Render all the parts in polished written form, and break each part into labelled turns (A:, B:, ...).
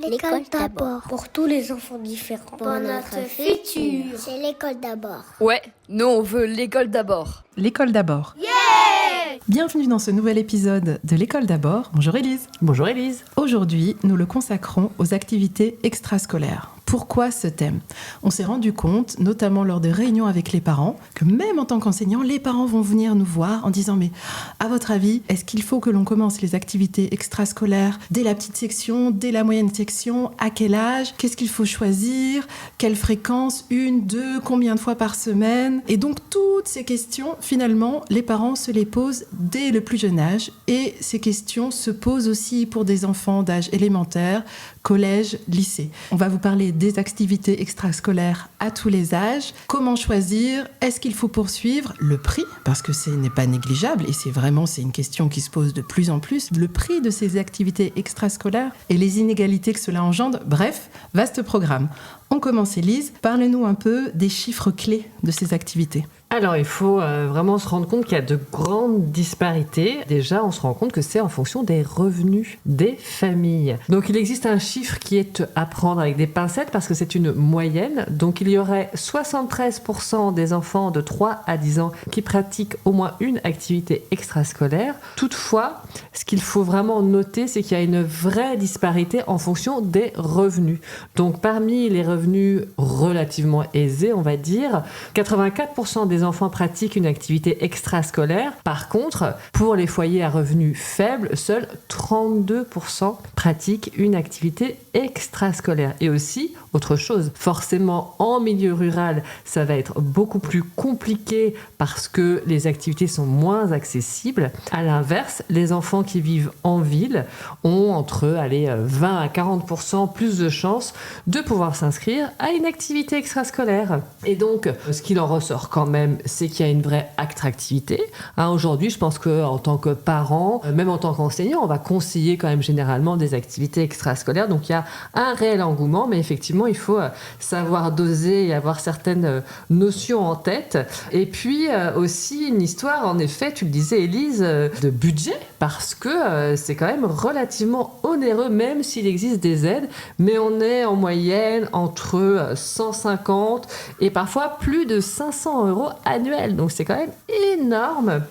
A: L'école d'abord.
B: Pour tous les enfants différents.
A: Pour notre futur. C'est l'école d'abord.
C: Ouais, nous on veut l'école d'abord.
D: L'école d'abord.
A: Yeah!
D: Bienvenue dans ce nouvel épisode de l'école d'abord. Bonjour Élise.
E: Bonjour Élise.
D: Aujourd'hui, nous le consacrons aux activités extrascolaires. Pourquoi ce thème ? On s'est rendu compte, notamment lors des réunions avec les parents, que même en tant qu'enseignants, les parents vont venir nous voir en disant « Mais à votre avis, est-ce qu'il faut que l'on commence les activités extrascolaires dès la petite section, dès la moyenne section ? À quel âge ? Qu'est-ce qu'il faut choisir ? Quelle fréquence ? 1, 2, combien de fois par semaine ? » Et donc toutes ces questions, finalement, les parents se les posent dès le plus jeune âge. Et ces questions se posent aussi pour des enfants d'âge élémentaire, collège, lycée. On va vous parler des activités extrascolaires à tous les âges. Comment choisir ? Est-ce qu'il faut poursuivre ? Le prix, parce que ce n'est pas négligeable et c'est une question qui se pose de plus en plus. Le prix de ces activités extrascolaires et les inégalités que cela engendre. Bref, vaste programme. On commence, Élise. Parlez-nous un peu des chiffres clés de ces activités.
E: Alors, il faut vraiment se rendre compte qu'il y a de grandes disparités. Déjà, on se rend compte que c'est en fonction des revenus des familles. Donc, il existe un chiffre qui est à prendre avec des pincettes parce que c'est une moyenne. Donc, il y aurait 73% des enfants de 3 à 10 ans qui pratiquent au moins une activité extrascolaire. Toutefois, ce qu'il faut vraiment noter, c'est qu'il y a une vraie disparité en fonction des revenus. Donc, parmi les revenus relativement aisés, on va dire, 84% des enfants pratiquent une activité extrascolaire. Par contre, pour les foyers à revenus faibles, seuls 32% pratiquent une activité extrascolaire. Et aussi, autre chose, forcément en milieu rural, ça va être beaucoup plus compliqué parce que les activités sont moins accessibles. À l'inverse, les enfants qui vivent en ville ont entre 20 à 40% plus de chances de pouvoir s'inscrire à une activité extrascolaire. Et donc, ce qu'il en ressort quand même, c'est qu'il y a une vraie attractivité. Aujourd'hui, je pense qu'en tant que parent, même en tant qu'enseignant, on va conseiller quand même généralement des activités extrascolaires. Donc, il y a un réel engouement, mais effectivement, il faut savoir doser et avoir certaines notions en tête. Et puis, aussi une histoire, en effet, tu le disais, Élise, de budget, parce que c'est quand même relativement onéreux, même s'il existe des aides, mais on est en moyenne entre 150 et parfois plus de 500 € annuels. Donc, c'est quand même énorme.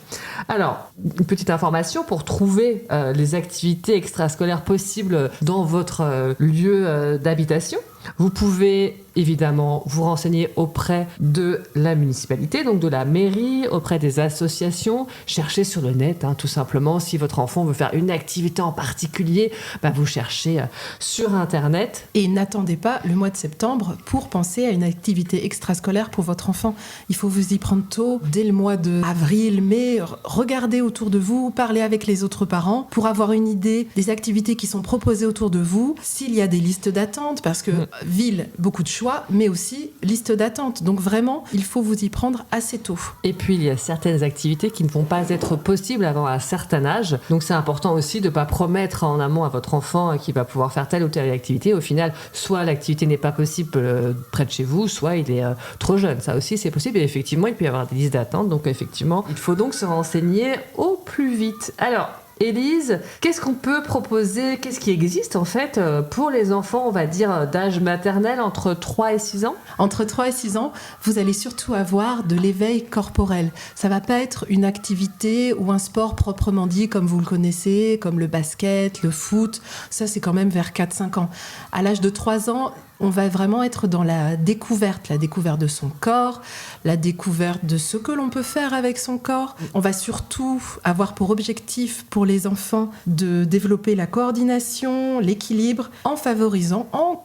E: Alors, une petite information pour trouver les activités extrascolaires possibles dans votre lieu d'habitation. Vous pouvez évidemment vous renseigner auprès de la municipalité, donc de la mairie, auprès des associations. Cherchez sur le net, tout simplement. Si votre enfant veut faire une activité en particulier, vous cherchez sur Internet.
D: Et n'attendez pas le mois de septembre pour penser à une activité extrascolaire pour votre enfant. Il faut vous y prendre tôt, dès le mois de avril, mai. Regardez autour de vous, parlez avec les autres parents pour avoir une idée des activités qui sont proposées autour de vous. S'il y a des listes d'attente, parce que ville, beaucoup de choix, mais aussi liste d'attente. Donc vraiment, il faut vous y prendre assez tôt.
E: Et puis, il y a certaines activités qui ne vont pas être possibles avant un certain âge. Donc, c'est important aussi de ne pas promettre en amont à votre enfant qu'il va pouvoir faire telle ou telle activité. Au final, soit l'activité n'est pas possible près de chez vous, soit il est trop jeune. Ça aussi, c'est possible. Et effectivement, il peut y avoir des listes d'attente. Donc, effectivement, il faut donc se renseigner au plus vite. Alors, Élise, qu'est-ce qu'on peut proposer, qu'est-ce qui existe en fait pour les enfants, on va dire, d'âge maternel entre 3 et 6 ans ?
D: Entre 3 et 6 ans, vous allez surtout avoir de l'éveil corporel. Ça va pas être une activité ou un sport proprement dit comme vous le connaissez, comme le basket, le foot. Ça, c'est quand même vers 4-5 ans. À l'âge de 3 ans, on va vraiment être dans la découverte de son corps, la découverte de ce que l'on peut faire avec son corps. On va surtout avoir pour objectif pour les enfants de développer la coordination, l'équilibre, en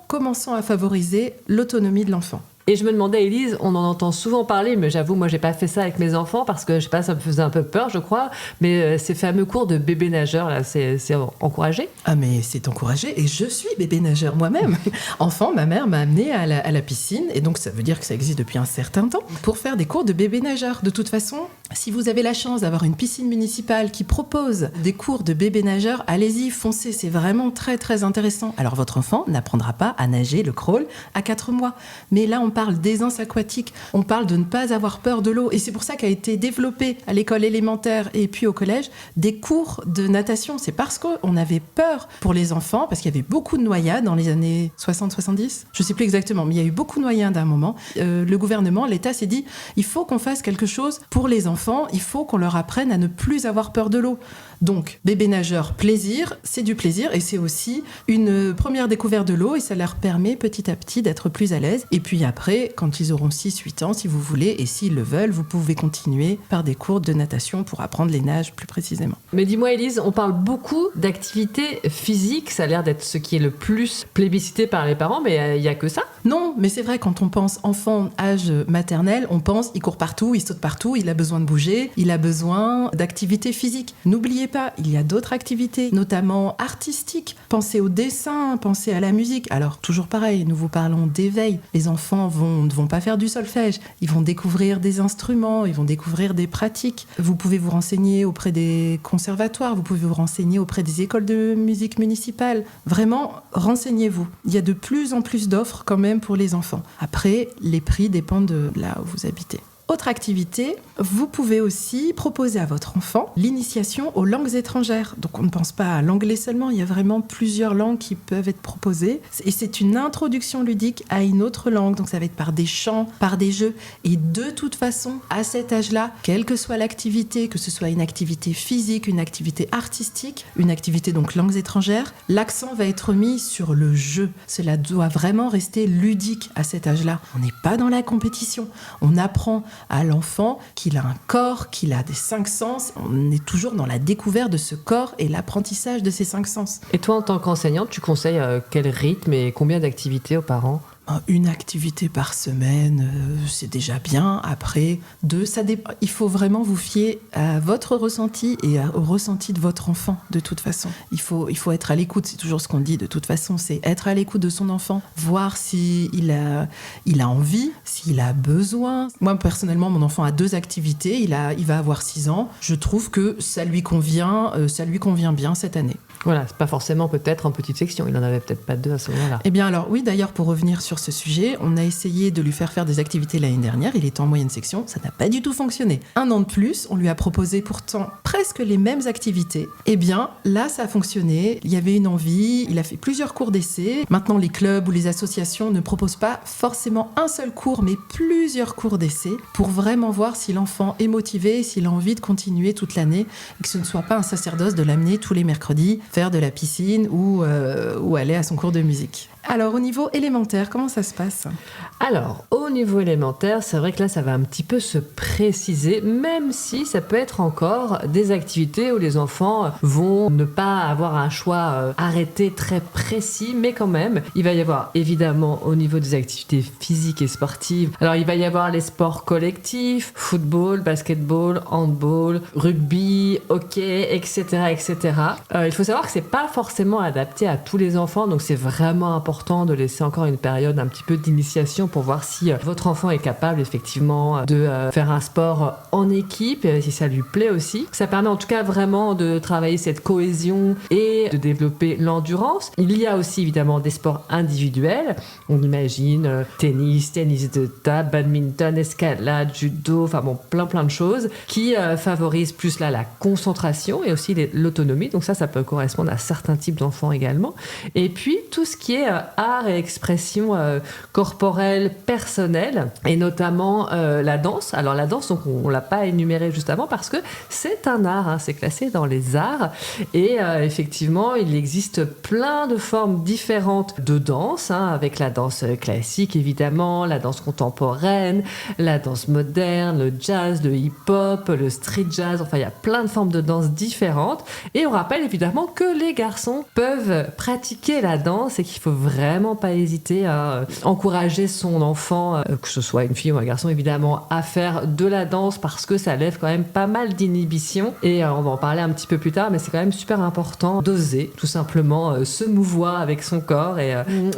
D: commençant à favoriser l'autonomie de l'enfant.
E: Et je me demandais, Élise, on en entend souvent parler, mais j'avoue, moi, j'ai pas fait ça avec mes enfants parce que, je sais pas, ça me faisait un peu peur, je crois. Mais ces fameux cours de bébé nageur, là, c'est encouragé ?
D: Ah, mais c'est encouragé. Et je suis bébé nageur moi-même. Enfant, ma mère m'a amenée à la piscine. Et donc, ça veut dire que ça existe depuis un certain temps pour faire des cours de bébé nageur. De toute façon, Si vous avez la chance d'avoir une piscine municipale qui propose des cours de bébé nageur, allez-y, foncez, c'est vraiment très très intéressant. Alors votre enfant n'apprendra pas à nager le crawl à 4 mois. Mais là on parle d'aisance aquatique, on parle de ne pas avoir peur de l'eau. Et c'est pour ça qu'a été développé à l'école élémentaire et puis au collège des cours de natation. C'est parce qu'on avait peur pour les enfants, parce qu'il y avait beaucoup de noyades dans les années 60-70. Je ne sais plus exactement, mais il y a eu beaucoup de noyades à un moment. Le gouvernement, l'État s'est dit, il faut qu'on fasse quelque chose pour les enfants. Il faut qu'on leur apprenne à ne plus avoir peur de l'eau. Donc, bébé nageur, plaisir, c'est du plaisir et c'est aussi une première découverte de l'eau et ça leur permet petit à petit d'être plus à l'aise. Et puis après, quand ils auront 6-8 ans, si vous voulez, et s'ils le veulent, vous pouvez continuer par des cours de natation pour apprendre les nages plus précisément.
E: Mais dis-moi Élise, on parle beaucoup d'activité physique, ça a l'air d'être ce qui est le plus plébiscité par les parents, mais il n'y a que ça?
D: Non, mais c'est vrai, quand on pense enfant, âge maternel, on pense il court partout, il saute partout, il a besoin de bouger, il a besoin d'activité physique. N'oubliez pas, il y a d'autres activités, notamment artistiques. Pensez au dessin, pensez à la musique. Alors, toujours pareil, nous vous parlons d'éveil. Les enfants ne vont pas faire du solfège, ils vont découvrir des instruments, ils vont découvrir des pratiques. Vous pouvez vous renseigner auprès des conservatoires, vous pouvez vous renseigner auprès des écoles de musique municipales. Vraiment, renseignez-vous. Il y a de plus en plus d'offres quand même pour les enfants. Après, les prix dépendent de là où vous habitez. Autre activité, vous pouvez aussi proposer à votre enfant l'initiation aux langues étrangères. Donc on ne pense pas à l'anglais seulement, il y a vraiment plusieurs langues qui peuvent être proposées. Et c'est une introduction ludique à une autre langue. Donc ça va être par des chants, par des jeux. Et de toute façon, à cet âge-là, quelle que soit l'activité, que ce soit une activité physique, une activité artistique, une activité donc langues étrangères, l'accent va être mis sur le jeu. Cela doit vraiment rester ludique à cet âge-là. On n'est pas dans la compétition. On apprend à l'enfant qu'il a un corps, qu'il a des 5 sens. On est toujours dans la découverte de ce corps et l'apprentissage de ces 5 sens.
E: Et toi, en tant qu'enseignante, tu conseilles quel rythme et combien d'activités aux parents?
D: Une activité par semaine, c'est déjà bien. Après, il faut vraiment vous fier à votre ressenti et au ressenti de votre enfant, de toute façon. Il faut être à l'écoute, c'est toujours ce qu'on dit de toute façon, c'est être à l'écoute de son enfant, voir s'il a envie, s'il a besoin. Moi, personnellement, mon enfant a 2 activités, il va avoir 6 ans. Je trouve que ça lui convient bien cette année.
E: Voilà, c'est pas forcément peut-être en petite section, il en avait peut-être pas 2 à ce moment-là.
D: Eh bien alors, oui, d'ailleurs, pour revenir sur ce sujet, on a essayé de lui faire des activités l'année dernière, il était en moyenne section, ça n'a pas du tout fonctionné. 1 an de plus, on lui a proposé pourtant presque les mêmes activités. Eh bien, là, ça a fonctionné, il y avait une envie, il a fait plusieurs cours d'essai. Maintenant, les clubs ou les associations ne proposent pas forcément un seul cours, mais plusieurs cours d'essai pour vraiment voir si l'enfant est motivé, s'il a envie de continuer toute l'année et que ce ne soit pas un sacerdoce de l'amener tous les mercredis faire de la piscine ou aller à son cours de musique. Alors, au niveau élémentaire, comment ça se passe ?
E: Alors, au niveau élémentaire, c'est vrai que là, ça va un petit peu se préciser, même si ça peut être encore des activités où les enfants vont ne pas avoir un choix arrêté très précis, mais quand même, il va y avoir évidemment au niveau des activités physiques et sportives. Alors, il va y avoir les sports collectifs, football, basketball, handball, rugby, hockey, etc., etc. Il faut savoir que c'est pas forcément adapté à tous les enfants, donc c'est vraiment important de laisser encore une période un petit peu d'initiation pour voir si votre enfant est capable effectivement de faire un sport en équipe, si ça lui plaît aussi. Ça permet en tout cas vraiment de travailler cette cohésion et de développer l'endurance. Il y a aussi évidemment des sports individuels. On imagine tennis de table, badminton, escalade, judo, enfin bon, plein de choses qui favorisent plus là la concentration et aussi l'autonomie. Donc ça peut correspondre à certains types d'enfants également. Et puis tout ce qui est art et expression corporelle personnelle et notamment la danse. Alors la danse, donc on l'a pas énuméré juste avant parce que c'est un art, c'est classé dans les arts et effectivement il existe plein de formes différentes de danse, avec la danse classique évidemment, la danse contemporaine, la danse moderne, le jazz, le hip-hop, le street jazz, enfin il y a plein de formes de danse différentes et on rappelle évidemment que les garçons peuvent pratiquer la danse et qu'il faut vraiment vraiment pas hésiter à encourager son enfant, que ce soit une fille ou un garçon évidemment, à faire de la danse parce que ça lève quand même pas mal d'inhibitions. Et on va en parler un petit peu plus tard, mais c'est quand même super important d'oser tout simplement se mouvoir avec son corps. Et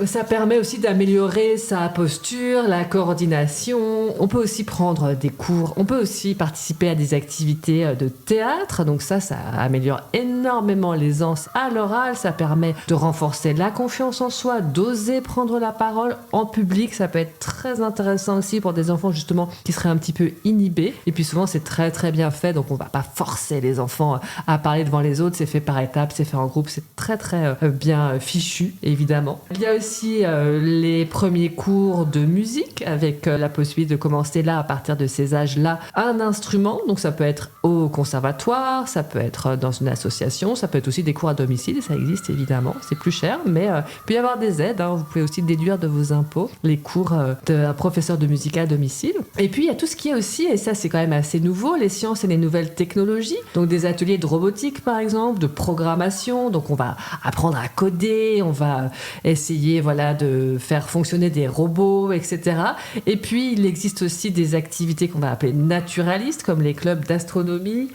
E: ça permet aussi d'améliorer sa posture, la coordination. On peut aussi prendre des cours, on peut aussi participer à des activités de théâtre. Donc ça améliore énormément l'aisance à l'oral. Ça permet de renforcer la confiance en soi, d'oser prendre la parole en public. Ça peut être très intéressant aussi pour des enfants justement qui seraient un petit peu inhibés. Et puis souvent c'est très très bien fait, donc on va pas forcer les enfants à parler devant les autres. C'est fait par étapes, c'est fait en groupe, c'est très très bien fichu évidemment. Il y a aussi les premiers cours de musique avec la possibilité de commencer là à partir de ces âges-là un instrument. Donc ça peut être au conservatoire, ça peut être dans une association, ça peut être aussi des cours à domicile, ça existe évidemment, c'est plus cher, mais il peut y avoir des aides, hein. Vous pouvez aussi déduire de vos impôts les cours d'un professeur de musique à domicile. Et puis il y a tout ce qui est aussi, et ça c'est quand même assez nouveau, les sciences et les nouvelles technologies, donc des ateliers de robotique par exemple, de programmation, donc on va apprendre à coder, on va essayer de faire fonctionner des robots, etc. Et puis il existe aussi des activités qu'on va appeler naturalistes, comme les clubs d'astronomie.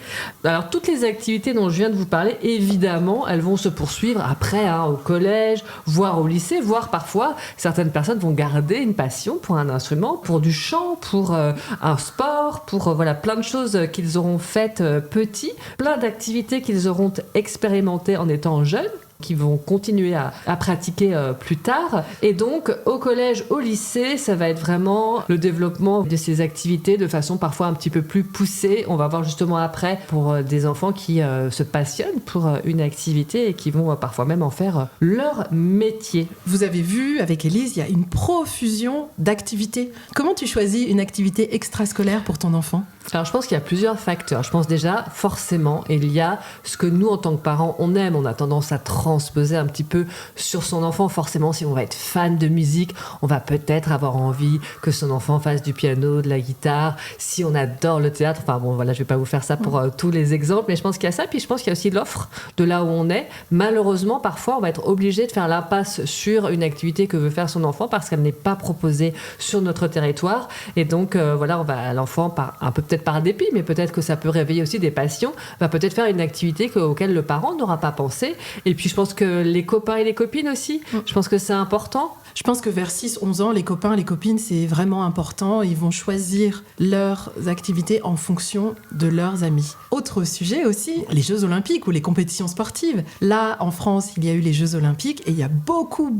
E: Alors toutes les activités dont je viens de vous parler, évidemment, elles vont se poursuivre après, au collège, voire au lycée, voire parfois, certaines personnes vont garder une passion pour un instrument, pour du chant, pour un sport, pour plein de choses qu'ils auront faites petits, plein d'activités qu'ils auront expérimentées en étant jeunes, qui vont continuer à pratiquer plus tard. Et donc, au collège, au lycée, ça va être vraiment le développement de ces activités de façon parfois un petit peu plus poussée. On va voir justement après pour des enfants qui se passionnent pour une activité et qui vont parfois même en faire leur métier.
D: Vous avez vu, avec Élise, il y a une profusion d'activités. Comment tu choisis une activité extrascolaire pour ton enfant ?
E: Alors, je pense qu'il y a plusieurs facteurs. Je pense déjà, forcément, il y a ce que nous, en tant que parents, on aime. On a tendance à transposer un petit peu sur son enfant. Forcément, si on va être fan de musique, on va peut-être avoir envie que son enfant fasse du piano, de la guitare. Si on adore le théâtre, je vais pas vous faire ça pour tous les exemples, mais je pense qu'il y a ça. Puis je pense qu'il y a aussi l'offre de là où on est. Malheureusement, parfois, on va être obligé de faire l'impasse sur une activité que veut faire son enfant parce qu'elle n'est pas proposée sur notre territoire. Et donc, l'enfant, peut-être par dépit, mais peut-être que ça peut réveiller aussi des passions, va peut-être faire une activité auquel le parent n'aura pas pensé. Et puis je pense que les copains et les copines aussi, je pense que c'est important.
D: Je pense que vers 6-11 ans, les copains et les copines, c'est vraiment important. Ils vont choisir leurs activités en fonction de leurs amis. Autre sujet aussi, les Jeux Olympiques ou les compétitions sportives. Là, en France, il y a eu les Jeux Olympiques et il y a beaucoup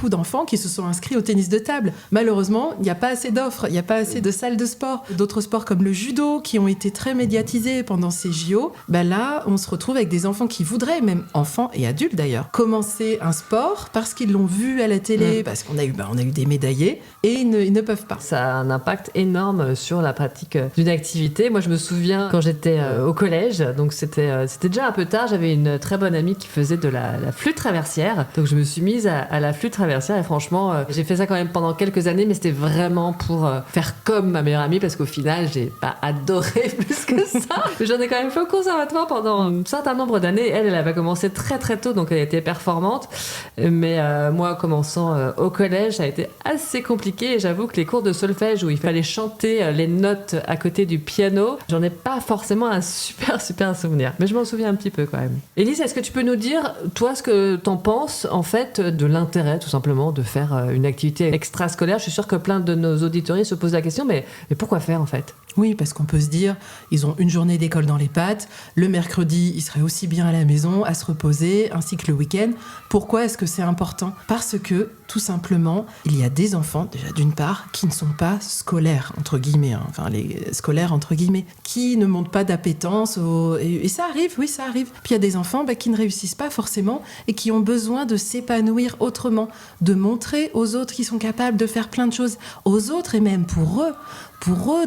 D: d'enfants qui se sont inscrits au tennis de table. Malheureusement, il n'y a pas assez d'offres, il n'y a pas assez de salles de sport. D'autres sports comme le judo, qui ont été très médiatisés pendant ces JO, là, on se retrouve avec des enfants qui voudraient, même enfants et adultes d'ailleurs, commencer un sport parce qu'ils l'ont vu à la télé, parce qu'on a eu des médaillés, et ils ne peuvent pas.
E: Ça a un impact énorme sur la pratique d'une activité. Moi, je me souviens quand j'étais au collège, donc c'était déjà un peu tard, j'avais une très bonne amie qui faisait de la flûte traversière, donc je me suis mise à la flûte traversière, et franchement, j'ai fait ça quand même pendant quelques années, mais c'était vraiment pour faire comme ma meilleure amie, parce qu'au final, j'ai pas adoré plus que ça. J'en ai quand même fait au conservatoire pendant un certain nombre d'années. Elle avait commencé très très tôt, donc elle était performante, mais moi, commençant au collège, ça a été assez compliqué, et j'avoue que les cours de solfège où il fallait chanter les notes à côté du piano, j'en ai pas forcément un super souvenir, mais je m'en souviens un petit peu quand même. Élise, est-ce que tu peux nous dire, toi, ce que t'en penses en fait de l'intérêt tout simplement de faire une activité extrascolaire? Je suis sûre que plein de nos auditeurs se posent la question, mais pourquoi faire en fait?
D: Oui, parce qu'on peut se dire, ils ont une journée d'école dans les pattes, le mercredi, ils seraient aussi bien à la maison, à se reposer, ainsi que le week-end. Pourquoi est-ce que c'est important ? Parce que, tout simplement, il y a des enfants, déjà d'une part, qui ne sont pas scolaires, entre guillemets, les scolaires, entre guillemets, qui ne montrent pas d'appétence, et ça arrive, oui, ça arrive. Puis il y a des enfants qui ne réussissent pas forcément, et qui ont besoin de s'épanouir autrement, de montrer aux autres qu'ils sont capables de faire plein de choses, aux autres et même pour eux,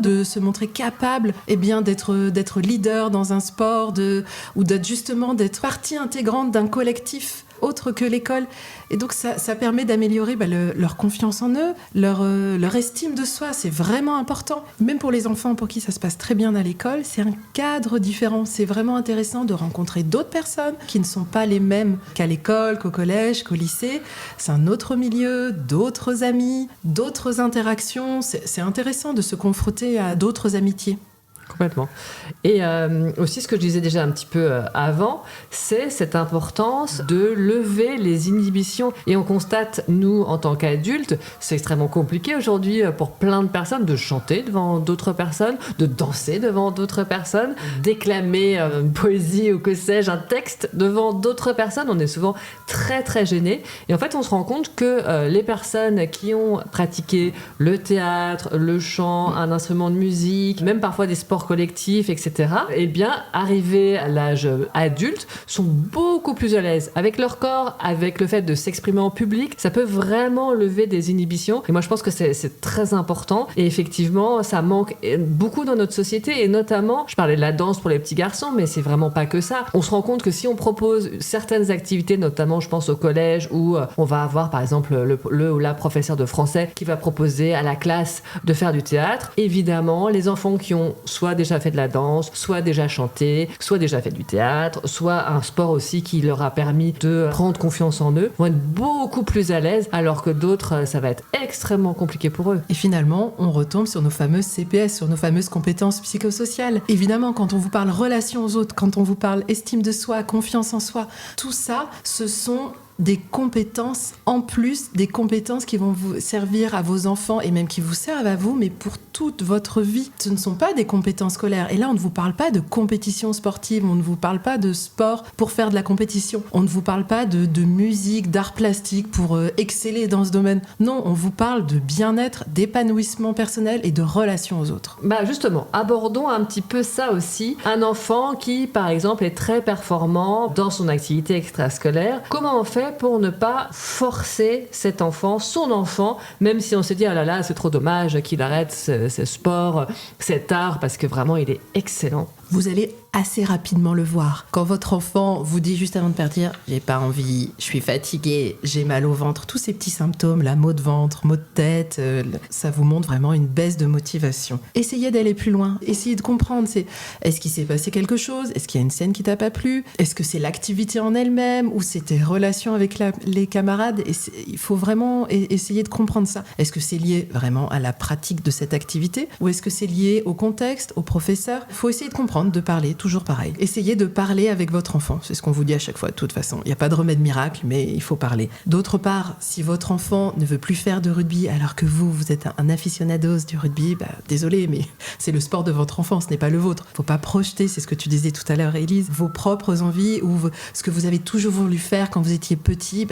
D: de se montrer capables d'être leader dans un sport, ou d'être partie intégrante d'un collectif. autre que l'école. Et donc ça permet d'améliorer leur confiance en eux, leur estime de soi. C'est vraiment important. Même pour les enfants pour qui ça se passe très bien à l'école, c'est un cadre différent. C'est vraiment intéressant de rencontrer d'autres personnes qui ne sont pas les mêmes qu'à l'école, qu'au collège, qu'au lycée. C'est un autre milieu, d'autres amis, d'autres interactions. C'est intéressant de se confronter à d'autres amitiés.
E: Complètement. Et aussi, ce que je disais déjà un petit peu avant, c'est cette importance de lever les inhibitions. Et on constate, nous, en tant qu'adultes, c'est extrêmement compliqué aujourd'hui pour plein de personnes de chanter devant d'autres personnes, de danser devant d'autres personnes, déclamer une poésie ou que sais-je, un texte devant d'autres personnes. On est souvent très, très gênés. Et en fait, on se rend compte que les personnes qui ont pratiqué le théâtre, le chant, un instrument de musique, même parfois des sports collectifs, etc., eh bien, arrivés à l'âge adulte, sont beaucoup plus à l'aise avec leur corps, avec le fait de s'exprimer en public. Ça peut vraiment lever des inhibitions. Et moi, je pense que c'est très important. Et effectivement, ça manque beaucoup dans notre société. Et notamment, je parlais de la danse pour les petits garçons, mais c'est vraiment pas que ça. On se rend compte que si on propose certaines activités, notamment, je pense au collège, où on va avoir, par exemple, le ou la professeur de français qui va proposer à la classe de faire du théâtre. Évidemment, les enfants qui ont soit déjà fait de la danse, soit déjà chanté, soit déjà fait du théâtre, soit un sport aussi qui leur a permis de prendre confiance en eux, vont être beaucoup plus à l'aise, alors que d'autres, ça va être extrêmement compliqué pour eux.
D: Et finalement, on retombe sur nos fameuses CPS, sur nos fameuses compétences psychosociales. Évidemment, quand on vous parle relation aux autres, quand on vous parle estime de soi, confiance en soi, tout ça, ce sont des compétences en plus, des compétences qui vont vous servir à vos enfants et même qui vous servent à vous, mais pour toute votre vie. Ce ne sont pas des compétences scolaires. Et là, on ne vous parle pas de compétition sportive, on ne vous parle pas de sport pour faire de la compétition, on ne vous parle pas de musique, d'art plastique pour exceller dans ce domaine. Non, on vous parle de bien-être, d'épanouissement personnel et de relation aux autres.
E: Justement, abordons un petit peu ça aussi. Un enfant qui, par exemple, est très performant dans son activité extrascolaire, comment on fait pour ne pas forcer cet enfant, son enfant, même si on se dit « Ah là là, c'est trop dommage qu'il arrête ce sport, cet art, parce que vraiment, il est excellent ».
D: Vous allez assez rapidement le voir. Quand votre enfant vous dit juste avant de partir « J'ai pas envie, je suis fatigué, j'ai mal au ventre », tous ces petits symptômes, la maux de ventre, maux de tête, ça vous montre vraiment une baisse de motivation. Essayez d'aller plus loin, essayez de comprendre. Est-ce qu'il s'est passé quelque chose ? Est-ce qu'il y a une scène qui t'a pas plu ? Est-ce que c'est l'activité en elle-même ou c'est tes relations avec les camarades ? Il faut vraiment essayer de comprendre ça. Est-ce que c'est lié vraiment à la pratique de cette activité ou est-ce que c'est lié au contexte, au professeur ? Il faut essayer de comprendre, de parler, toujours pareil. Essayez de parler avec votre enfant. C'est ce qu'on vous dit à chaque fois, de toute façon. Il n'y a pas de remède miracle, mais il faut parler. D'autre part, si votre enfant ne veut plus faire de rugby alors que vous êtes un aficionados du rugby, désolé, mais c'est le sport de votre enfant, ce n'est pas le vôtre. Il ne faut pas projeter, c'est ce que tu disais tout à l'heure, Élise, vos propres envies ou ce que vous avez toujours voulu faire quand vous étiez petit,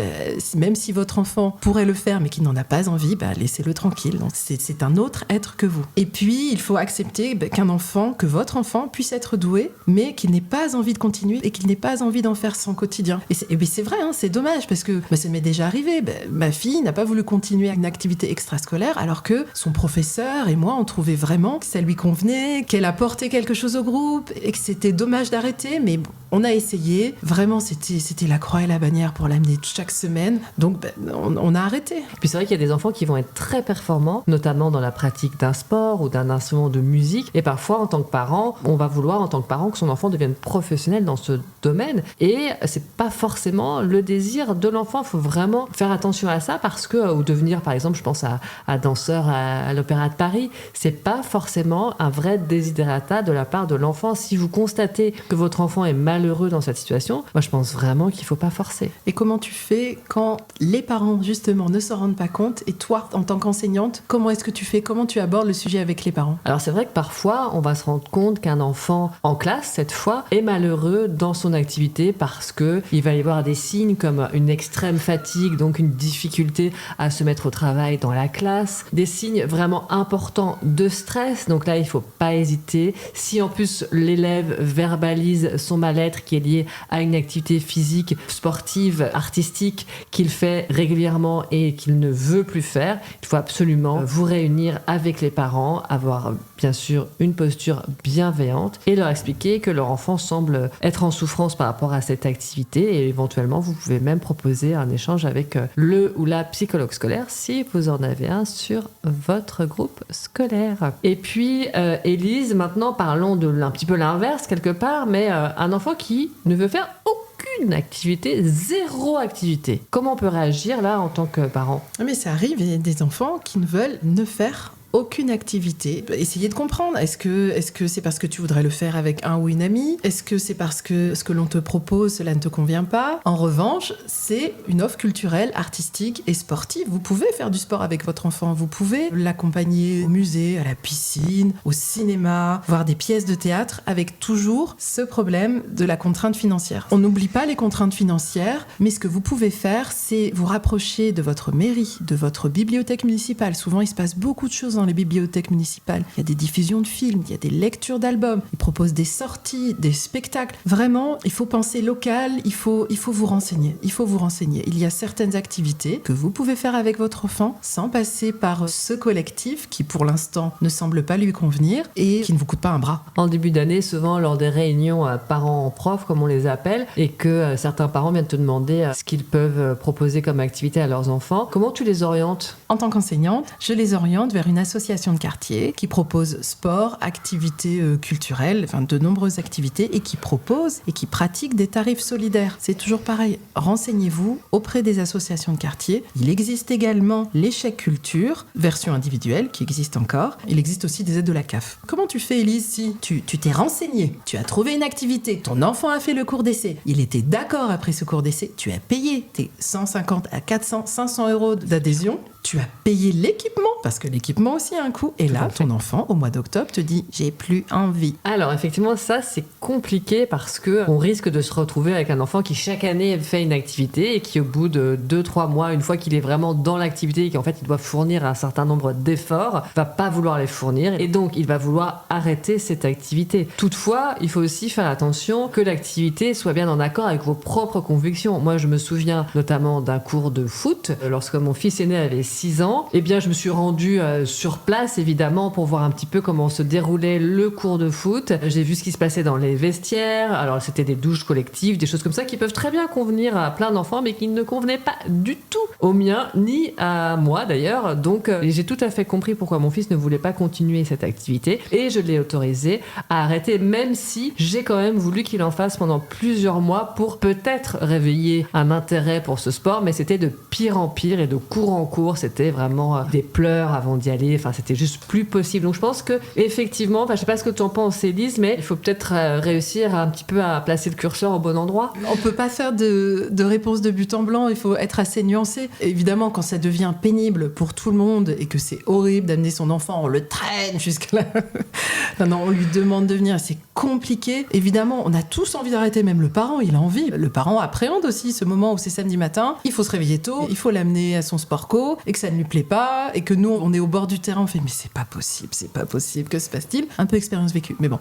D: même si votre enfant pourrait le faire mais qu'il n'en a pas envie, laissez-le tranquille. Donc, c'est un autre être que vous. Et puis, il faut accepter que votre enfant puisse être doué, mais qu'il n'ait pas envie de continuer et qu'il n'ait pas envie d'en faire son quotidien. Et c'est vrai, c'est dommage parce que ça m'est déjà arrivé. Ma fille n'a pas voulu continuer une activité extrascolaire alors que son professeur et moi, on trouvait vraiment que ça lui convenait, qu'elle apportait quelque chose au groupe et que c'était dommage d'arrêter, mais on a essayé. Vraiment, c'était la croix et la bannière pour l'amener chaque semaine. Donc, on a arrêté.
E: Puis c'est vrai qu'il y a des enfants qui vont être très performants, notamment dans la pratique d'un sport ou d'un instrument de musique. Et parfois, en tant que parent, on va vouloir en tant que parent que son enfant devienne professionnel dans ce domaine. Et c'est pas forcément le désir de l'enfant. Il faut vraiment faire attention à ça parce que, ou devenir, par exemple, je pense à danseur à l'Opéra de Paris, c'est pas forcément un vrai desiderata de la part de l'enfant. Si vous constatez que votre enfant est malheureux dans cette situation, moi je pense vraiment qu'il faut pas forcer.
D: Et comment tu fais quand les parents, justement, ne s'en rendent pas compte et toi, en tant qu'enseignante, comment est-ce que tu fais ? Comment tu abordes le sujet avec les parents ?
E: Alors c'est vrai que parfois, on va se rendre compte qu'un enfant en classe, cette fois, est malheureux dans son activité parce qu'il va y avoir des signes comme une extrême fatigue, donc une difficulté à se mettre au travail dans la classe, des signes vraiment importants de stress, donc là il ne faut pas hésiter. Si en plus l'élève verbalise son mal-être qui est lié à une activité physique, sportive, artistique qu'il fait régulièrement et qu'il ne veut plus faire, il faut absolument vous réunir avec les parents, avoir bien sûr une posture bienveillante et leur expliquer que leur enfant semble être en souffrance par rapport à cette activité et éventuellement vous pouvez même proposer un échange avec le ou la psychologue scolaire si vous en avez un sur votre groupe scolaire. Et puis Élise, maintenant parlons de un petit peu l'inverse quelque part, mais un enfant qui ne veut faire aucune activité, zéro activité. Comment on peut réagir là en tant que parent ?
D: Mais ça arrive, il y a des enfants qui ne veulent ne faire aucune activité. Essayez de comprendre. Est-ce que c'est parce que tu voudrais le faire avec un ou une amie ? Est-ce que c'est parce que ce que l'on te propose, cela ne te convient pas ? En revanche, c'est une offre culturelle, artistique et sportive. Vous pouvez faire du sport avec votre enfant. Vous pouvez l'accompagner au musée, à la piscine, au cinéma, voir des pièces de théâtre avec toujours ce problème de la contrainte financière. On n'oublie pas les contraintes financières, mais ce que vous pouvez faire, c'est vous rapprocher de votre mairie, de votre bibliothèque municipale. Souvent, il se passe beaucoup de choses dans les bibliothèques municipales. Il y a des diffusions de films, il y a des lectures d'albums, ils proposent des sorties, des spectacles. Vraiment, il faut penser local, il faut vous renseigner. Il faut vous renseigner. Il y a certaines activités que vous pouvez faire avec votre enfant sans passer par ce collectif qui, pour l'instant, ne semble pas lui convenir et qui ne vous coûte pas un bras.
E: En début d'année, souvent lors des réunions parents-profs, comme on les appelle, et que certains parents viennent te demander ce qu'ils peuvent proposer comme activité à leurs enfants, comment tu les orientes ?
D: En tant qu'enseignante, je les oriente vers une association de quartier qui propose sport, activités culturelles, enfin de nombreuses activités et qui propose et qui pratique des tarifs solidaires. C'est toujours pareil. Renseignez-vous auprès des associations de quartier. Il existe également l'échec culture, version individuelle qui existe encore. Il existe aussi des aides de la CAF. Comment tu fais, Élise, si tu t'es renseignée, tu as trouvé une activité, ton enfant a fait le cours d'essai, il était d'accord après ce cours d'essai, tu as payé tes 150 à 400, 500 euros d'adhésion, tu as payé l'équipement, parce que l'équipement aussi a un coût. Et là, ton enfant, au mois d'octobre, te dit « j'ai plus envie ».
E: Alors, effectivement, ça, c'est compliqué parce qu'on risque de se retrouver avec un enfant qui, chaque année, fait une activité et qui, au bout de 2-3 mois, une fois qu'il est vraiment dans l'activité et qu'en fait, il doit fournir un certain nombre d'efforts, va pas vouloir les fournir et donc, il va vouloir arrêter cette activité. Toutefois, il faut aussi faire attention que l'activité soit bien en accord avec vos propres convictions. Moi, je me souviens notamment d'un cours de foot. Lorsque mon fils aîné avait 6 ans, eh bien, je me suis rendue sur place, évidemment, pour voir un petit peu comment se déroulait le cours de foot. J'ai vu ce qui se passait dans les vestiaires. Alors, c'était des douches collectives, des choses comme ça qui peuvent très bien convenir à plein d'enfants, mais qui ne convenaient pas du tout au mien, ni à moi d'ailleurs. Donc, j'ai tout à fait compris pourquoi mon fils ne voulait pas continuer cette activité et je l'ai autorisé à arrêter, même si j'ai quand même voulu qu'il en fasse pendant plusieurs mois pour peut-être réveiller un intérêt pour ce sport, mais c'était de pire en pire et de cours en cours. C'était vraiment des pleurs avant d'y aller. Enfin, c'était juste plus possible. Donc, je pense que effectivement, enfin, je sais pas ce que tu en penses, Élise, mais il faut peut-être réussir un petit peu à placer le curseur au bon endroit.
D: On peut pas faire de réponse de but en blanc. Il faut être assez nuancé. Évidemment, quand ça devient pénible pour tout le monde et que c'est horrible d'amener son enfant, on le traîne jusqu'à là. Non, on lui demande de venir. C'est compliqué. Évidemment, on a tous envie d'arrêter. Même le parent, il a envie. Le parent appréhende aussi ce moment où c'est samedi matin. Il faut se réveiller tôt. Il faut l'amener à son sport co et que ça ne lui plaît pas et que nous, on est au bord du terrain. On fait, mais c'est pas possible. Que se passe-t-il ? Un peu expérience vécue. Mais bon.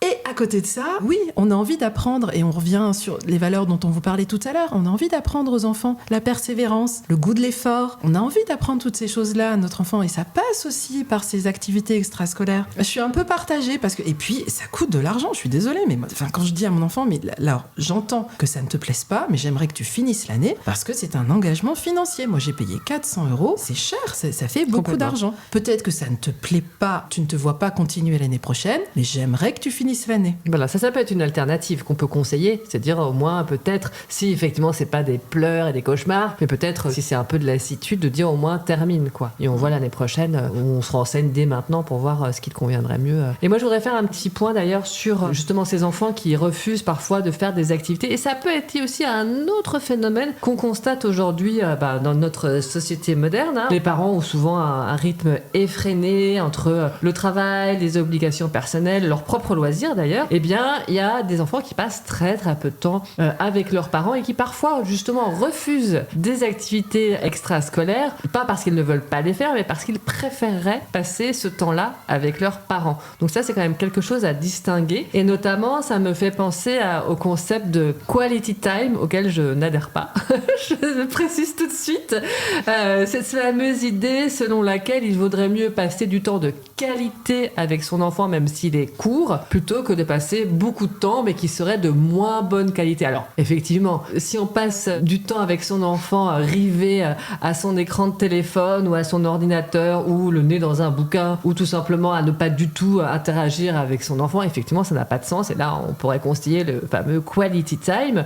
D: Et à côté de ça, oui, on a envie d'apprendre et on revient sur les valeurs dont on vous parlait tout à l'heure. On a envie d'apprendre aux enfants la persévérance, le goût de l'effort. On a envie d'apprendre toutes ces choses-là à notre enfant et ça passe aussi par ces activités extrascolaires. Je suis un peu partagée parce que, et puis, ça coûte de l'argent. Je suis désolée, mais moi, quand je dis à mon enfant, mais là, j'entends que ça ne te plaise pas, mais j'aimerais que tu finisses l'année parce que c'est un engagement financier. Moi, j'ai payé 400 euros. C'est cher, ça fait beaucoup d'argent. Peut-être que ça ne te plaît pas, tu ne te vois pas continuer l'année prochaine, mais j'aimerais que tu finisses l'année.
E: Voilà, ça peut être une alternative qu'on peut conseiller, c'est-à-dire au moins peut-être, si effectivement c'est pas des pleurs et des cauchemars, mais peut-être si c'est un peu de lassitude, de dire au moins termine quoi. Et on voit l'année prochaine, on se renseigne dès maintenant pour voir ce qui te conviendrait mieux. Et moi je voudrais faire un petit point d'ailleurs sur justement ces enfants qui refusent parfois de faire des activités. Et ça peut être aussi un autre phénomène qu'on constate aujourd'hui dans notre société moderne. Les parents ont souvent un rythme effréné entre le travail, les obligations personnelles, leurs propres loisirs d'ailleurs. Eh bien, il y a des enfants qui passent très très peu de temps avec leurs parents et qui parfois justement refusent des activités extrascolaires, pas parce qu'ils ne veulent pas les faire, mais parce qu'ils préféreraient passer ce temps-là avec leurs parents. Donc ça, c'est quand même quelque chose à distinguer idée. Et notamment, ça me fait penser au concept de quality time auquel je n'adhère pas. Je le précise tout de suite. Cette fameuse idée selon laquelle il vaudrait mieux passer du temps de qualité avec son enfant, même s'il est court, plutôt que de passer beaucoup de temps, mais qui serait de moins bonne qualité. Alors, effectivement, si on passe du temps avec son enfant rivé à son écran de téléphone ou à son ordinateur ou le nez dans un bouquin ou tout simplement à ne pas du tout interagir avec son enfant, effectivement, ça n'a pas de sens. Et là, on pourrait constater le fameux quality time.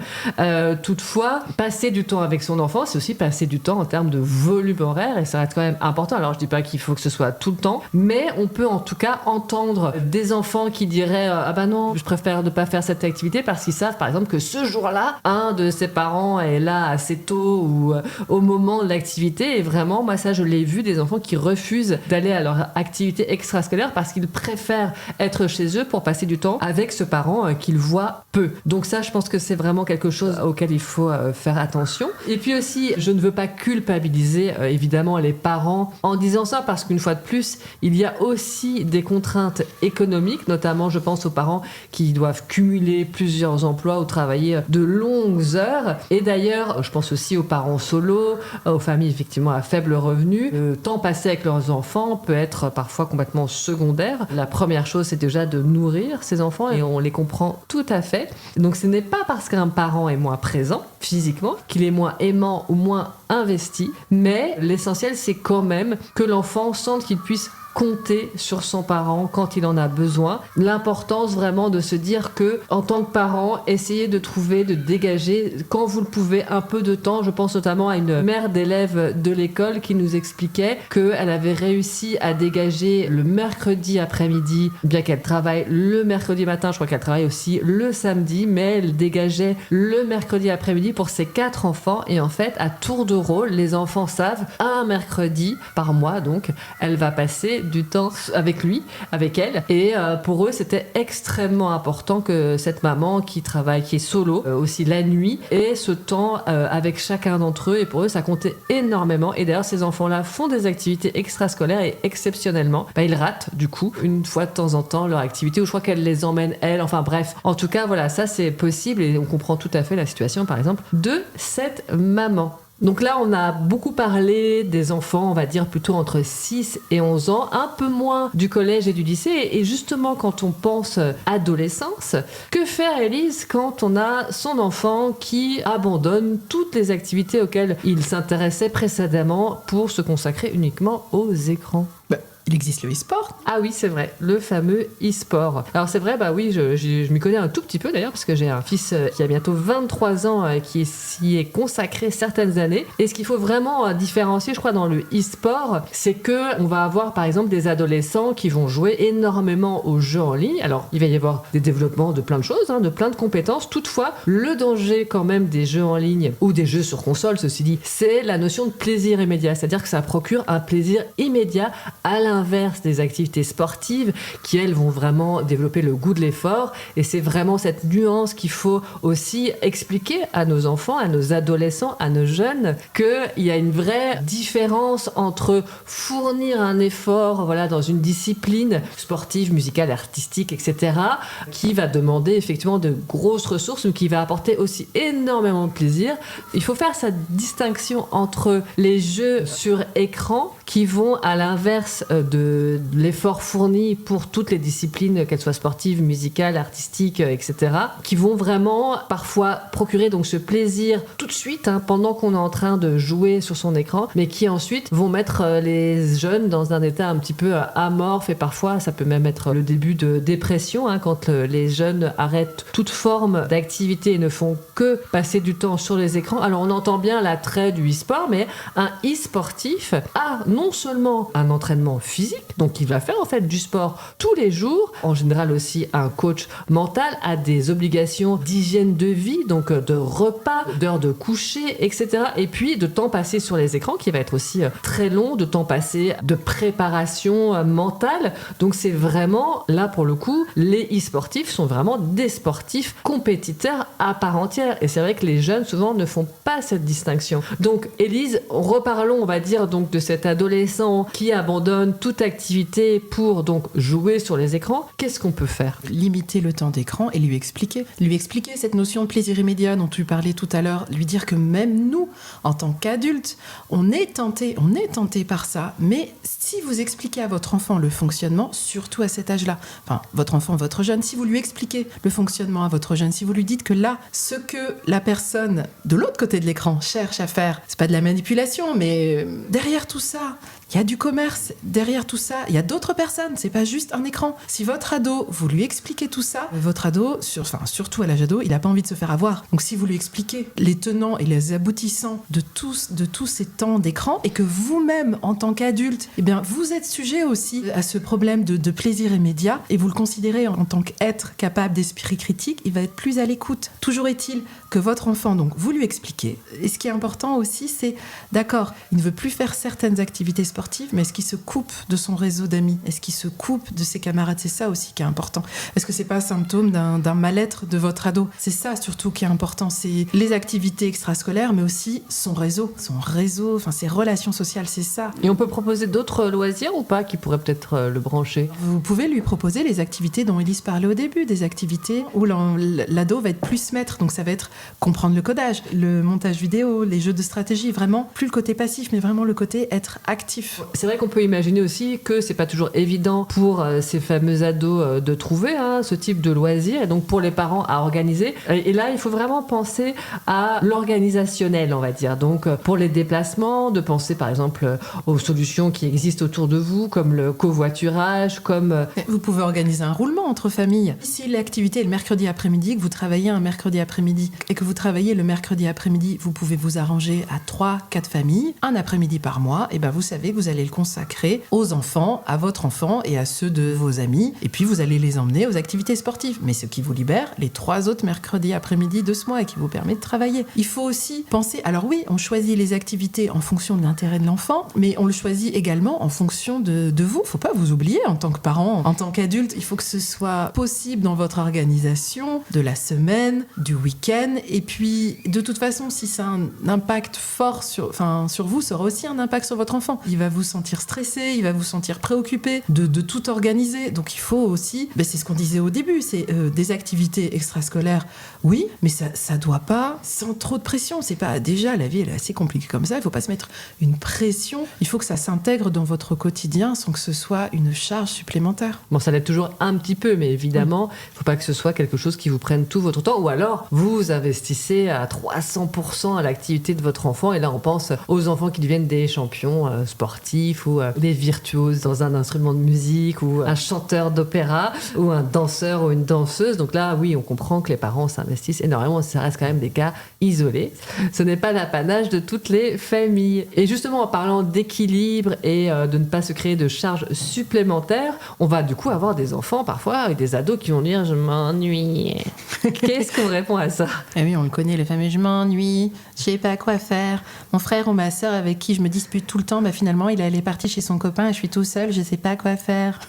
E: Toutefois, passer du temps avec son enfant, c'est aussi passer du temps en termes de volume horaire et ça reste quand même important. Alors, je dis pas qu'il faut que ce soit tout le temps, mais on peut en tout cas entendre des enfants qui diraient ah bah non, je préfère ne pas faire cette activité parce qu'ils savent par exemple que ce jour-là, un de ses parents est là assez tôt ou au moment de l'activité. Et vraiment, moi ça je l'ai vu, des enfants qui refusent d'aller à leur activité extrascolaire parce qu'ils préfèrent être chez eux pour passer du temps avec ce parent qu'ils voient peu. Donc ça, je pense que c'est vraiment quelque chose auquel il faut faire attention. Et puis aussi, je ne veux pas culpabiliser évidemment les parents en disant ça parce qu'une fois de plus, il y a aussi des contraintes économiques, notamment je pense aux parents qui doivent cumuler plusieurs emplois ou travailler de longues heures. Et d'ailleurs, je pense aussi aux parents solos, aux familles effectivement à faible revenu. Le temps passé avec leurs enfants peut être parfois complètement secondaire. La première chose, c'est déjà de nourrir ses enfants et on les comprend tout à fait. Donc ce n'est pas parce qu'un parent est moins présent physiquement qu'il est moins aimant ou moins investi, mais l'essentiel c'est quand même que l'enfant sente qu'il puisse compter sur son parent quand il en a besoin. L'importance vraiment de se dire que en tant que parent, essayez de trouver, de dégager quand vous le pouvez un peu de temps. Je pense notamment à une mère d'élève de l'école qui nous expliquait qu'elle avait réussi à dégager le mercredi après-midi, bien qu'elle travaille le mercredi matin, je crois qu'elle travaille aussi le samedi, mais elle dégageait le mercredi après-midi pour ses 4 enfants et en fait à tour de rôle, les enfants savent un mercredi par mois donc elle va passer du temps avec lui, avec elle. Et pour eux, c'était extrêmement important que cette maman qui travaille, qui est solo, aussi la nuit, ait ce temps avec chacun d'entre eux. Et pour eux, ça comptait énormément. Et d'ailleurs, ces enfants-là font des activités extrascolaires et exceptionnellement, ils ratent du coup, une fois de temps en temps, leur activité, ou je crois qu'elle les emmène, elle. Enfin bref, en tout cas, voilà, ça c'est possible et on comprend tout à fait la situation, par exemple, de cette maman. Donc là, on a beaucoup parlé des enfants, on va dire plutôt entre 6 et 11 ans, un peu moins du collège et du lycée. Et justement, quand on pense adolescence, que faire, Élise, quand on a son enfant qui abandonne toutes les activités auxquelles il s'intéressait précédemment pour se consacrer uniquement aux écrans ?
D: Il existe le e-sport.
E: Ah oui, c'est vrai, le fameux e-sport. Alors c'est vrai, bah oui, je m'y connais un tout petit peu d'ailleurs, parce que j'ai un fils qui a bientôt 23 ans, qui s'y est consacré certaines années. Et ce qu'il faut vraiment différencier, je crois, dans le e-sport, c'est que on va avoir par exemple des adolescents qui vont jouer énormément aux jeux en ligne. Alors il va y avoir des développements de plein de choses, de plein de compétences. Toutefois, le danger quand même des jeux en ligne ou des jeux sur console, ceci dit, c'est la notion de plaisir immédiat. C'est-à-dire que ça procure un plaisir immédiat à l'inverse des activités sportives qui, elles, vont vraiment développer le goût de l'effort. Et c'est vraiment cette nuance qu'il faut aussi expliquer à nos enfants, à nos adolescents, à nos jeunes, qu'il y a une vraie différence entre fournir un effort, voilà, dans une discipline sportive, musicale, artistique, etc., qui va demander effectivement de grosses ressources, mais qui va apporter aussi énormément de plaisir. Il faut faire cette distinction entre les jeux sur écran qui vont à l'inverse de l'effort fourni pour toutes les disciplines, qu'elles soient sportives, musicales, artistiques, etc., qui vont vraiment parfois procurer donc ce plaisir tout de suite, pendant qu'on est en train de jouer sur son écran, mais qui ensuite vont mettre les jeunes dans un état un petit peu amorphe, et parfois ça peut même être le début de dépression, quand les jeunes arrêtent toute forme d'activité et ne font que passer du temps sur les écrans. Alors on entend bien l'attrait du e-sport, mais un e-sportif a non seulement un entraînement physique, donc il va faire en fait du sport tous les jours, en général aussi un coach mental, a des obligations d'hygiène de vie, donc de repas, d'heures de coucher, etc. Et puis de temps passé sur les écrans qui va être aussi très long, de temps passé de préparation mentale. Donc c'est vraiment, là pour le coup, les e-sportifs sont vraiment des sportifs compétiteurs à part entière. Et c'est vrai que les jeunes souvent ne font pas cette distinction. Donc Élise, reparlons, on va dire, donc de cet adolescent qui abandonne toute activité pour donc jouer sur les écrans, qu'est-ce qu'on peut faire?
D: Limiter le temps d'écran et lui expliquer cette notion de plaisir immédiat dont tu parlais tout à l'heure, lui dire que même nous, en tant qu'adultes, on est tenté par ça, mais si vous expliquez à votre enfant le fonctionnement, surtout à cet âge-là, enfin votre enfant, votre jeune, si vous lui expliquez le fonctionnement à votre jeune, si vous lui dites que là, ce que la personne de l'autre côté de l'écran cherche à faire, c'est pas de la manipulation, mais derrière tout ça, il y a du commerce, derrière tout ça, il y a d'autres personnes, c'est pas juste un écran. Si votre ado, vous lui expliquez tout ça, votre ado, surtout à l'âge ado, il a pas envie de se faire avoir. Donc si vous lui expliquez les tenants et les aboutissants de tous ces temps d'écran, et que vous-même, en tant qu'adulte, eh bien, vous êtes sujet aussi à ce problème de plaisir immédiat, et vous le considérez en tant qu'être capable d'esprit critique, il va être plus à l'écoute. Toujours est-il que votre enfant, donc, vous lui expliquez. Et ce qui est important aussi, c'est, d'accord, il ne veut plus faire certaines activités sportives, mais est-ce qu'il se coupe de son réseau d'amis? Est-ce qu'il se coupe de ses camarades? C'est ça aussi qui est important. Est-ce que c'est pas un symptôme d'un mal-être de votre ado? C'est ça surtout qui est important. C'est les activités extrascolaires, mais aussi son réseau, enfin ses relations sociales, c'est ça.
E: Et on peut proposer d'autres loisirs ou pas qui pourraient peut-être le brancher?
D: Vous pouvez lui proposer les activités dont Élise parlait au début, des activités où l'ado va être plus maître. Donc ça va être comprendre le codage, le montage vidéo, les jeux de stratégie, vraiment plus le côté passif, mais vraiment le côté être actif.
E: C'est vrai qu'on peut imaginer aussi que c'est pas toujours évident pour ces fameux ados de trouver ce type de loisirs, et donc pour les parents à organiser. Et là, il faut vraiment penser à l'organisationnel, on va dire. Donc pour les déplacements, de penser par exemple aux solutions qui existent autour de vous, comme le covoiturage, comme...
D: Vous pouvez organiser un roulement entre familles. Si l'activité est le mercredi après-midi, que vous travaillez un mercredi après-midi, et que vous travaillez le mercredi après-midi, vous pouvez vous arranger à 3-4 familles, un après-midi par mois, et ben vous savez que vous allez le consacrer aux enfants, à votre enfant et à ceux de vos amis, et puis vous allez les emmener aux activités sportives, mais ce qui vous libère les 3 autres mercredis après-midi de ce mois et qui vous permet de travailler. Il faut aussi penser, alors oui, on choisit les activités en fonction de l'intérêt de l'enfant, mais on le choisit également en fonction de vous. Faut pas vous oublier en tant que parent, en tant qu'adulte, il faut que ce soit possible dans votre organisation de la semaine, du week-end, et puis de toute façon, si ça a un impact fort sur vous, ça aura aussi un impact sur votre enfant. Il va vous sentir stressé, il va vous sentir préoccupé de tout organiser. Donc il faut aussi, c'est ce qu'on disait au début, c'est des activités extrascolaires, oui, mais ça doit pas, sans trop de pression. C'est pas, déjà, la vie elle est assez compliquée comme ça, il faut pas se mettre une pression. Il faut que ça s'intègre dans votre quotidien sans que ce soit une charge supplémentaire.
E: Bon, ça l'aide toujours un petit peu, mais évidemment, il faut pas que ce soit quelque chose qui vous prenne tout votre temps, ou alors vous investissez à 300% à l'activité de votre enfant, et là on pense aux enfants qui deviennent des champions sportifs, ou des virtuoses dans un instrument de musique, ou un chanteur d'opéra, ou un danseur ou une danseuse. Donc là, oui, on comprend que les parents s'investissent énormément, ça reste quand même des cas isolés. Ce n'est pas l'apanage de toutes les familles. Et justement, en parlant d'équilibre et de ne pas se créer de charges supplémentaires, on va du coup avoir des enfants parfois avec des ados qui vont dire « je m'ennuie ». Qu'est-ce qu'on répond à ça?
D: Eh oui, on le connaît, le fameux « je m'ennuie, je sais pas quoi faire ». Mon frère ou ma sœur avec qui je me dispute tout le temps, finalement, il est parti chez son copain et je suis tout seul, je sais pas quoi faire.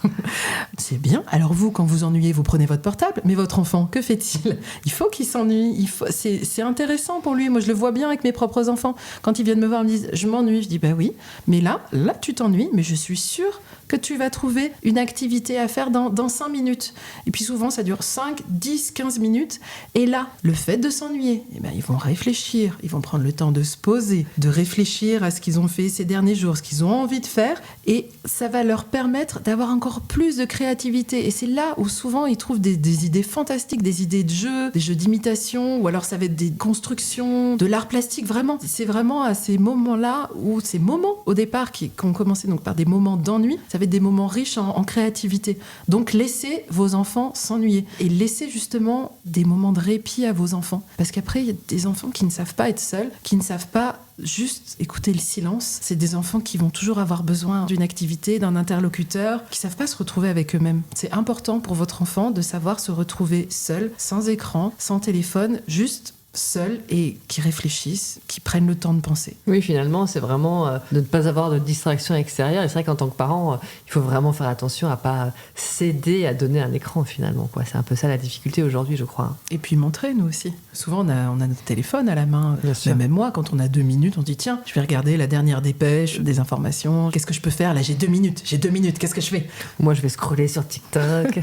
D: C'est bien. Alors vous, quand vous ennuyez, vous prenez votre portable, mais votre enfant, que fait-il? Il faut qu'il s'ennuie. C'est intéressant pour lui. Moi, je le vois bien avec mes propres enfants. Quand ils viennent me voir, ils me disent « je m'ennuie ». Je dis « oui, mais là, tu t'ennuies, mais je suis sûre que tu vas trouver une activité à faire dans 5 minutes. » Et puis souvent, ça dure 5, 10, 15 minutes. Et là, le fait de s'ennuyer, ils vont réfléchir. Ils vont prendre le temps de se poser, de réfléchir à ce qu'ils ont fait ces derniers jours, ce qu'ils ont envie de faire. Et ça va leur permettre d'avoir encore plus de créativité. Et c'est là où souvent, ils trouvent des idées fantastiques, des idées de jeux, des jeux d'imitation, ou alors ça va être des constructions, de l'art plastique. Vraiment, c'est vraiment à ces moments-là, où ces moments, au départ, qui ont commencé donc par des moments d'ennui, ça va être des moments riches en créativité. Donc laissez vos enfants s'ennuyer et laissez justement des moments de répit à vos enfants. Parce qu'après, il y a des enfants qui ne savent pas être seuls, qui ne savent pas juste écouter le silence. C'est des enfants qui vont toujours avoir besoin d'une activité, d'un interlocuteur, qui ne savent pas se retrouver avec eux-mêmes. C'est important pour votre enfant de savoir se retrouver seul, sans écran, sans téléphone, juste seuls et qui réfléchissent, qui prennent le temps de penser.
E: Oui, finalement, c'est vraiment de ne pas avoir de distraction extérieure. Et c'est vrai qu'en tant que parent, il faut vraiment faire attention à pas céder à donner un écran, finalement, quoi. C'est un peu ça la difficulté aujourd'hui, je crois.
D: Et puis montrer, nous aussi. Souvent, on a notre téléphone à la main.
E: Bien sûr.
D: Même moi, quand on a 2 minutes, on dit tiens, je vais regarder la dernière dépêche, des informations. Qu'est-ce que je peux faire? Là, j'ai 2 minutes, qu'est-ce que je fais?
E: Moi, je vais scroller sur TikTok.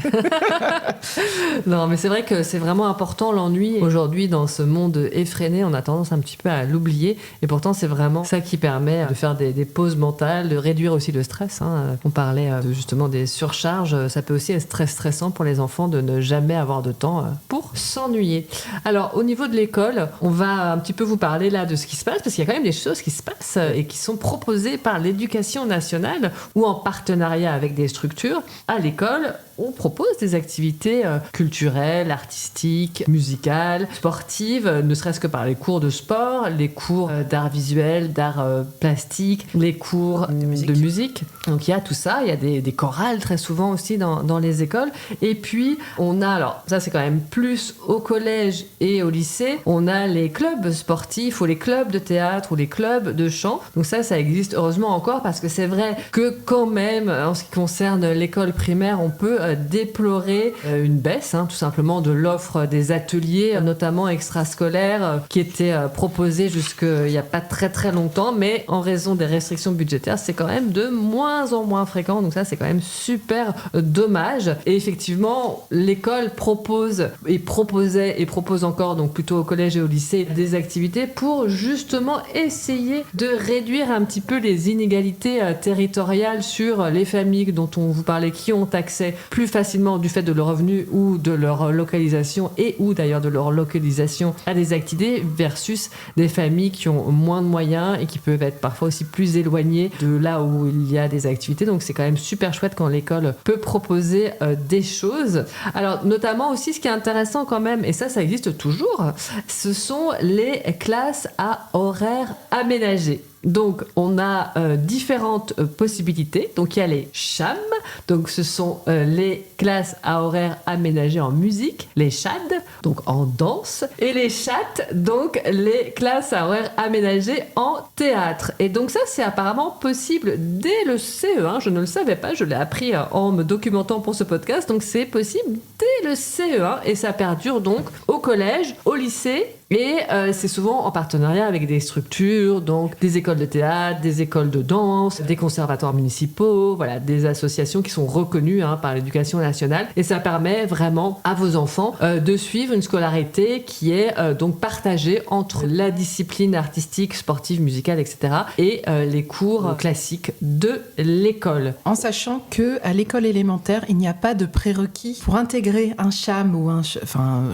E: Non, mais c'est vrai que c'est vraiment important, l'ennui. Aujourd'hui, dans ce monde effréné, on a tendance un petit peu à l'oublier. Et pourtant, c'est vraiment ça qui permet de faire des pauses mentales, de réduire aussi le stress. On parlait justement des surcharges. Ça peut aussi être très stressant pour les enfants de ne jamais avoir de temps pour s'ennuyer. Alors, au niveau de l'école, on va un petit peu vous parler là de ce qui se passe, parce qu'il y a quand même des choses qui se passent et qui sont proposées par l'Éducation nationale ou en partenariat avec des structures. À l'école, on propose des activités culturelles, artistiques, musicales, sportives, ne serait-ce que par les cours de sport, les cours d'art visuel, d'art plastique, les cours de musique. Donc il y a tout ça, il y a des chorales très souvent aussi dans les écoles. Et puis on a, alors ça c'est quand même plus au collège et au lycée, on a les clubs sportifs ou les clubs de théâtre ou les clubs de chant. Donc ça existe heureusement encore, parce que c'est vrai que quand même, en ce qui concerne l'école primaire, on peut déplorer une baisse, tout simplement, de l'offre des ateliers, notamment extrascolaires, qui étaient proposés jusqu'il n'y a pas très très longtemps, mais en raison des restrictions budgétaires, c'est quand même de moins en moins fréquent, donc ça c'est quand même super dommage. Et effectivement, l'école propose et proposait et propose encore, donc plutôt au collège et au lycée, des activités pour justement essayer de réduire un petit peu les inégalités territoriales sur les familles dont on vous parlait, qui ont accès plus facilement du fait de leur revenu ou de leur localisation, et ou d'ailleurs de leur localisation, à des activités versus des familles qui ont moins de moyens et qui peuvent être parfois aussi plus éloignées de là où il y a des activités. Donc c'est quand même super chouette quand l'école peut proposer des choses. Alors notamment aussi, ce qui est intéressant quand même, et ça existe toujours, ce sont les classes à horaires aménagés. Donc, on a différentes possibilités. Donc, il y a les CHAM, donc ce sont les classes à horaires aménagés en musique, les CHAD, donc en danse, et les CHAT, donc les classes à horaires aménagés en théâtre. Et donc ça, c'est apparemment possible dès le CE1. Je ne le savais pas, je l'ai appris en me documentant pour ce podcast. Donc, c'est possible dès le CE1 et ça perdure donc au collège, au lycée. Et c'est souvent en partenariat avec des structures, donc des écoles de théâtre, des écoles de danse, des conservatoires municipaux, voilà, des associations qui sont reconnues par l'Éducation nationale. Et ça permet vraiment à vos enfants de suivre une scolarité qui est donc partagée entre la discipline artistique, sportive, musicale, etc. et les cours classiques de l'école.
D: En sachant qu'à l'école élémentaire, il n'y a pas de prérequis pour intégrer un CHAM ou un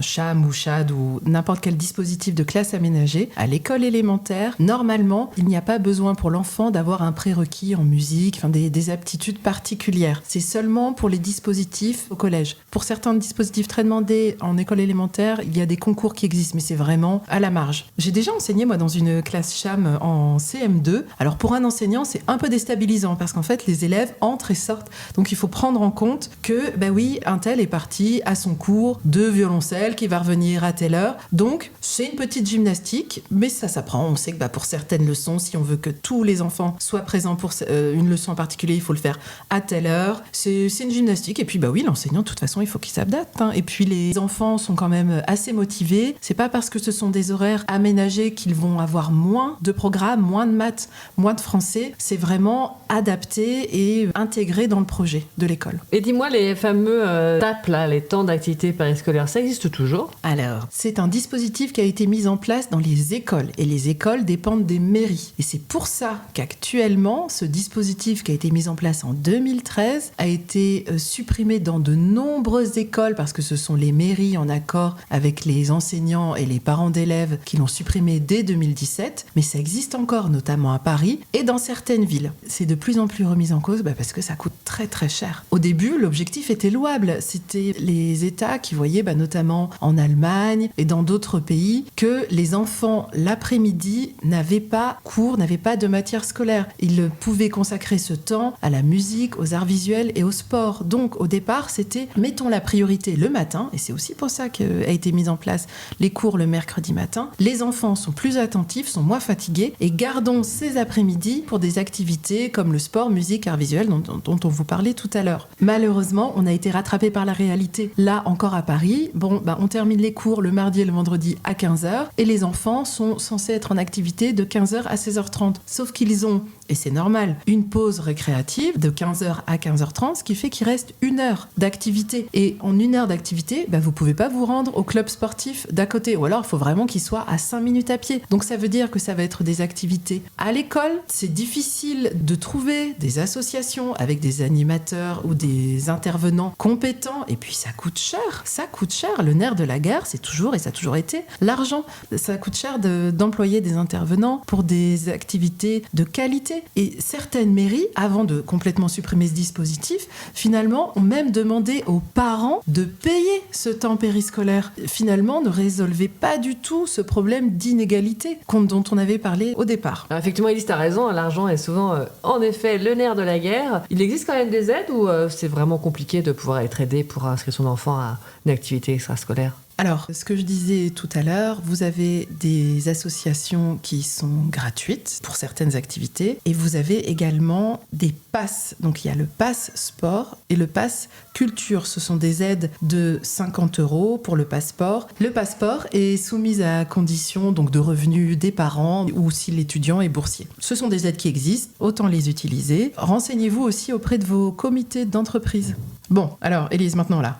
D: CHAM ou CHAD ou n'importe quel dispositif de classe aménagée. À l'école élémentaire, normalement, il n'y a pas besoin pour l'enfant d'avoir un prérequis en musique, des aptitudes particulières. C'est seulement pour les dispositifs au collège. Pour certains dispositifs très demandés en école élémentaire, il y a des concours qui existent, mais c'est vraiment à la marge. J'ai déjà enseigné, moi, dans une classe CHAM en CM2. Alors, pour un enseignant, c'est un peu déstabilisant parce qu'en fait, les élèves entrent et sortent. Donc, il faut prendre en compte que, oui, un tel est parti à son cours de violoncelle qui va revenir à telle heure. Donc, c'est une petite gymnastique, mais ça s'apprend. On sait que pour certaines leçons, si on veut que tous les enfants soient présents pour une leçon en particulier, il faut le faire à telle heure. C'est une gymnastique. Et puis, oui, l'enseignant, de toute façon, il faut qu'il s'adapte. Et puis, les enfants sont quand même assez motivés. C'est pas parce que ce sont des horaires aménagés qu'ils vont avoir moins de programmes, moins de maths, moins de français. C'est vraiment adapté et intégré dans le projet de l'école.
E: Et dis-moi, les fameux TAP, là, les temps d'activité périscolaire, ça existe toujours ?
D: Alors, c'est un dispositif qui a été mis en place dans les écoles. Et les écoles dépendent des mairies. Et c'est pour ça qu'actuellement, ce dispositif qui a été mis en place en 2013 a été supprimé dans de nombreuses écoles parce que ce sont les mairies en accord avec les enseignants et les parents d'élèves qui l'ont supprimé dès 2017. Mais ça existe encore, notamment à Paris et dans certaines villes. C'est de plus en plus remis en cause parce que ça coûte très très cher. Au début, l'objectif était louable. C'était les États qui voyaient notamment en Allemagne et dans d'autres pays Paris que les enfants, l'après-midi, n'avaient pas cours, n'avaient pas de matière scolaire. Ils pouvaient consacrer ce temps à la musique, aux arts visuels et au sport. Donc, au départ, c'était mettons la priorité le matin, et c'est aussi pour ça qu'a été mis en place les cours le mercredi matin. Les enfants sont plus attentifs, sont moins fatigués, et gardons ces après-midi pour des activités comme le sport, musique, arts visuels, dont on vous parlait tout à l'heure. Malheureusement, on a été rattrapé par la réalité. Là, encore à Paris, on termine les cours le mardi et le vendredi à 15h, et les enfants sont censés être en activité de 15h à 16h30. Sauf qu'ils ont, et c'est normal, une pause récréative de 15h à 15h30, ce qui fait qu'il reste 1 heure d'activité. Et en 1 heure d'activité, vous pouvez pas vous rendre au club sportif d'à côté, ou alors il faut vraiment qu'il soit à 5 minutes à pied. Donc ça veut dire que ça va être des activités à l'école. C'est difficile de trouver des associations avec des animateurs ou des intervenants compétents, et puis ça coûte cher. Ça coûte cher. Le nerf de la guerre, c'est toujours, et ça a toujours été, l'argent. Ça coûte cher d'employer des intervenants pour des activités de qualité. Et certaines mairies, avant de complètement supprimer ce dispositif, finalement, ont même demandé aux parents de payer ce temps périscolaire. Finalement, ne résolvait pas du tout ce problème d'inégalité dont on avait parlé au départ.
E: Alors effectivement, Élise, t'as raison, l'argent est souvent, en effet, le nerf de la guerre. Il existe quand même des aides ou c'est vraiment compliqué de pouvoir être aidé pour inscrire son enfant à une activité extrascolaire ?
D: Alors, ce que je disais tout à l'heure, vous avez des associations qui sont gratuites pour certaines activités et vous avez également des passes. Donc, il y a le pass sport et le pass culture. Ce sont des aides de 50 € pour le passeport. Le passeport est soumis à condition donc, de revenus des parents ou si l'étudiant est boursier. Ce sont des aides qui existent, autant les utiliser. Renseignez-vous aussi auprès de vos comités d'entreprise. Bon, alors, Élise, maintenant là,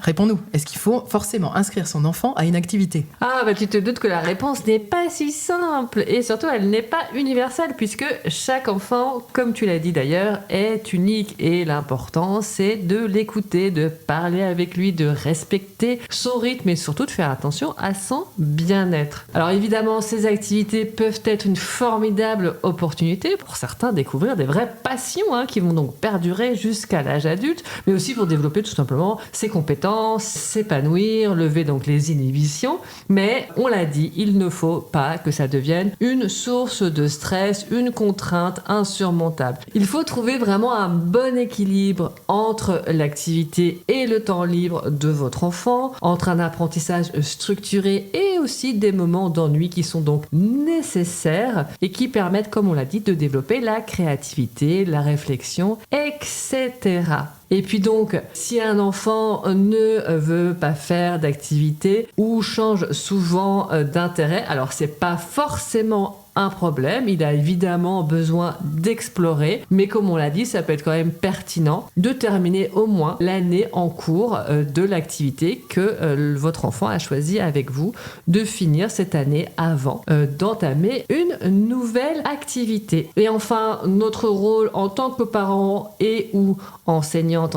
D: réponds-nous. Est-ce qu'il faut forcément inscrire son enfant à une activité ?
E: Ah, tu te doutes que la réponse n'est pas si simple. Et surtout, elle n'est pas universelle, puisque chaque enfant, comme tu l'as dit d'ailleurs, est unique. Et l'important, c'est de l'écouter, de parler avec lui, de respecter son rythme et surtout de faire attention à son bien-être. Alors évidemment, ces activités peuvent être une formidable opportunité pour certains découvrir des vraies passions qui vont donc perdurer jusqu'à l'âge adulte, mais aussi pour développer tout simplement ses compétences, s'épanouir, lever donc les inhibitions. Mais on l'a dit, il ne faut pas que ça devienne une source de stress, une contrainte insurmontable. Il faut trouver vraiment un bon équilibre entre l'activité et le temps libre de votre enfant, entre un apprentissage structuré et aussi des moments d'ennui qui sont donc nécessaires et qui permettent, comme on l'a dit, de développer la créativité, la réflexion, etc. Et puis donc, si un enfant ne veut pas faire d'activité ou change souvent d'intérêt, alors c'est pas forcément un problème, il a évidemment besoin d'explorer, mais comme on l'a dit, ça peut être quand même pertinent de terminer au moins l'année en cours de l'activité que votre enfant a choisi avec vous, de finir cette année avant d'entamer une nouvelle activité. Et enfin, notre rôle en tant que parent et ou enseignant,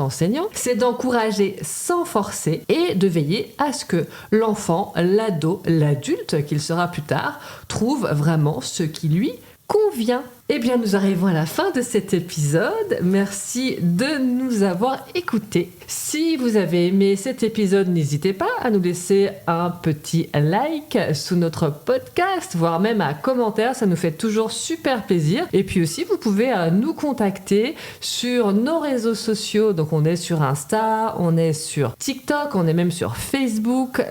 E: c'est d'encourager sans forcer et de veiller à ce que l'enfant, l'ado, l'adulte qu'il sera plus tard, trouve vraiment ce qui lui convient. Eh bien, nous arrivons à la fin de cet épisode. Merci de nous avoir écoutés. Si vous avez aimé cet épisode, n'hésitez pas à nous laisser un petit like sous notre podcast, voire même un commentaire. Ça nous fait toujours super plaisir. Et puis aussi, vous pouvez nous contacter sur nos réseaux sociaux. Donc, on est sur Insta, on est sur TikTok, on est même sur Facebook,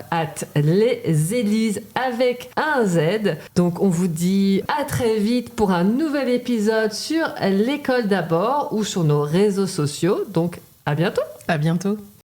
E: @lesélises avec un Z. Donc, on vous dit à très vite pour un nouvel épisode sur l'école d'abord ou sur nos réseaux sociaux. Donc, à bientôt.
D: À bientôt.